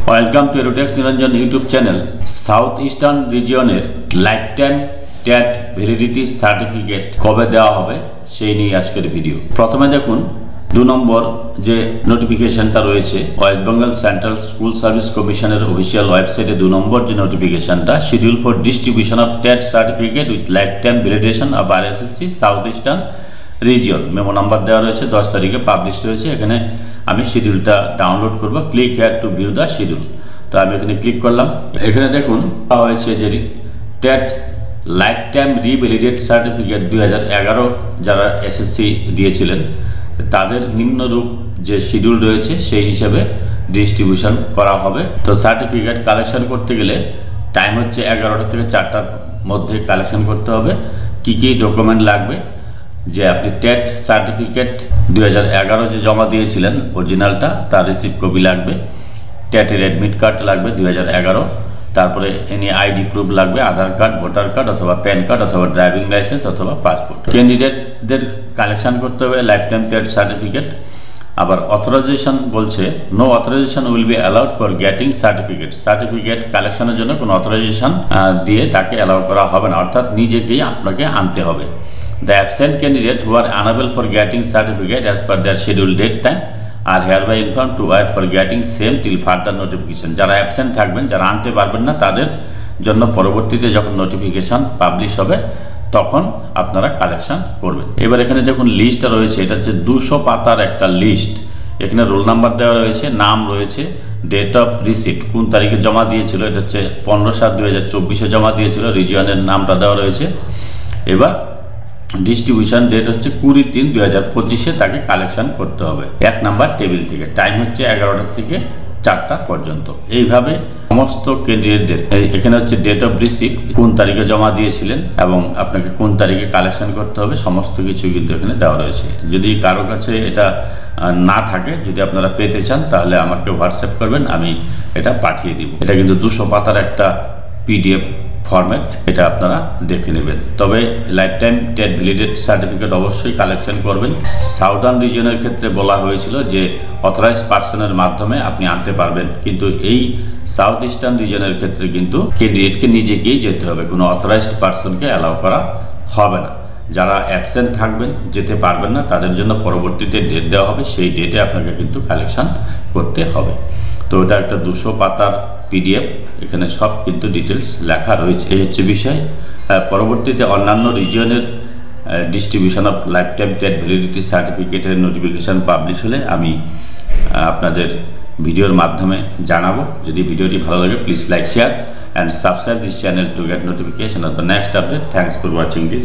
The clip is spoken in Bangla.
Welcome to Edutex Niranjan YouTube channel. South eastern রিজিয়নের life time TET validity certificate কবে দেওয়া হবে সেই নিয়ে আজকের ভিডিও। প্রথমে দেখুন 2 নম্বর যে নোটিফিকেশনটা রয়েছে West Bengal central school service কমিশনের অফিসিয়াল ওয়েবসাইটে 2 নম্বর যে নোটিফিকেশনটা schedule for distribution of TET certificate with life time validation of RSSC south eastern region memo number দেওয়া রয়েছে, 10 তারিখে পাবলিশ হয়েছে। এখানে আমি শিডিউলটা ডাউনলোড করব। Click here to view the schedule. তো আমি এখানে ক্লিক করলাম। এখানে দেখুন পাওয়া হয়েছে যে ট্যাট লাইফ টাইম রিভ্যালিডেট সার্টিফিকেট 2011 যারা এসএসসি দিয়েছিলেন তাদের নিম্নরূপ যে শিডিউল রয়েছে সেই হিসাবে ডিস্ট্রিবিউশন করা হবে। তো সার্টিফিকেট কালেকশন করতে গেলে টাইম হচ্ছে 11টা থেকে 4টার মধ্যে কালেকশন করতে হবে। কি কি ডকুমেন্ট লাগবে, যে আপনি টেট সার্টিফিকেট 2011 যে জমা দিয়েছিলেন অরিজিনালটা তার রিসিপ্ট কপি লাগবে, টেটের অ্যাডমিট কার্ড লাগবে 2011, তারপরে এনি আইডি প্রুফ লাগবে, আধার কার্ড, ভোটার কার্ড অথবা প্যান কার্ড অথবা ড্রাইভিং লাইসেন্স অথবা পাসপোর্ট। ক্যান্ডিডেটদের কালেকশন করতে হবে লাইফ টাইম টেট সার্টিফিকেট। আবার অথরাইজেশন বলছে no authorisation will be allowed for getting certificate. Certificate কালেকশনের জন্য কোনো অথরাইজেশন দিয়ে তাকে অ্যালাউ করা হবে না, অর্থাৎ নিজেকেই আপনাকে আনতে হবে। The absent candidate who are unable for getting certificate as per their scheduled date time are hereby informed to wait for getting same till further notification. যারা অ্যাবসেন্ট থাকবেন, যারা আনতে পারবেন না, তাদের জন্য পরবর্তীতে যখন নোটিফিকেশন পাবলিশ হবে তখন আপনারা কালেকশন করবেন। এবার এখানে দেখুন লিস্টটা রয়েছে, এটা হচ্ছে 200 পাতার একটা লিস্ট। এখানে রোল নাম্বার দেওয়া রয়েছে, নাম রয়েছে, ডেট অফ রিসিপ্ট কোন তারিখে জমা দিয়েছিল, এটা হচ্ছে 15/7/2024 জমা দিয়েছিল, রিজিয়নের নামটা দেওয়া রয়েছে। এবার ডিস্ট্রিবিউশন ডেট হচ্ছে 20/3/2025 তাকে কালেকশন করতে হবে 1 নাম্বার টেবিল থেকে। টাইম হচ্ছে 11টা থেকে 4টা পর্যন্ত। এইভাবে সমস্ত ক্যান্ডিডেটদের এখানে হচ্ছে ডেট অফ রিসিপ্ট কোন তারিখে জমা দিয়েছিলেন এবং আপনাকে কোন তারিখে কালেকশন করতে হবে সমস্ত কিছু কিন্তু এখানে দেওয়া রয়েছে। যদি কারো কাছে এটা না থাকে, যদি আপনারা পেতে চান তাহলে আমাকে হোয়াটসঅ্যাপ করবেন, আমি এটা পাঠিয়ে দিব। এটা কিন্তু 200 পাতার একটা পিডিএফ ফরম্যাট, এটা আপনারা দেখে নেবেন। তবে life time TET validate certificate অবশ্যই কালেকশন করবেন। সাউদার্ন রিজিয়নের ক্ষেত্রে বলা হয়েছিল যে অথরাইজড পার্সনের মাধ্যমে আপনি আনতে পারবেন, কিন্তু এই সাউথ ইস্টার্ন রিজিয়নের ক্ষেত্রে কিন্তু ক্যান্ডিডেটকে নিজেকেই যেতে হবে, কোনো অথরাইজড পার্সনকে অ্যালাউ করা হবে না। যারা অ্যাবসেন্ট থাকবেন, যেতে পারবেন না, তাদের জন্য পরবর্তীতে ডেট দেওয়া হবে, সেই ডেটে আপনাকে কিন্তু কালেকশন করতে হবে। তো এটা একটা 200 পাতার পিডিএফ, এখানে সব কিন্তু ডিটেলস লেখা রয়েছে। এই হচ্ছে বিষয়। পরবর্তীতে অন্যান্য রিজিয়নের distribution of life time TET validity সার্টিফিকেটের নোটিফিকেশান পাবলিশ হলে আমি আপনাদের ভিডিওর মাধ্যমে জানাবো। যদি ভিডিওটি ভালো লাগে please like, share and subscribe this channel to get notification off the next update. Thanks for watching this.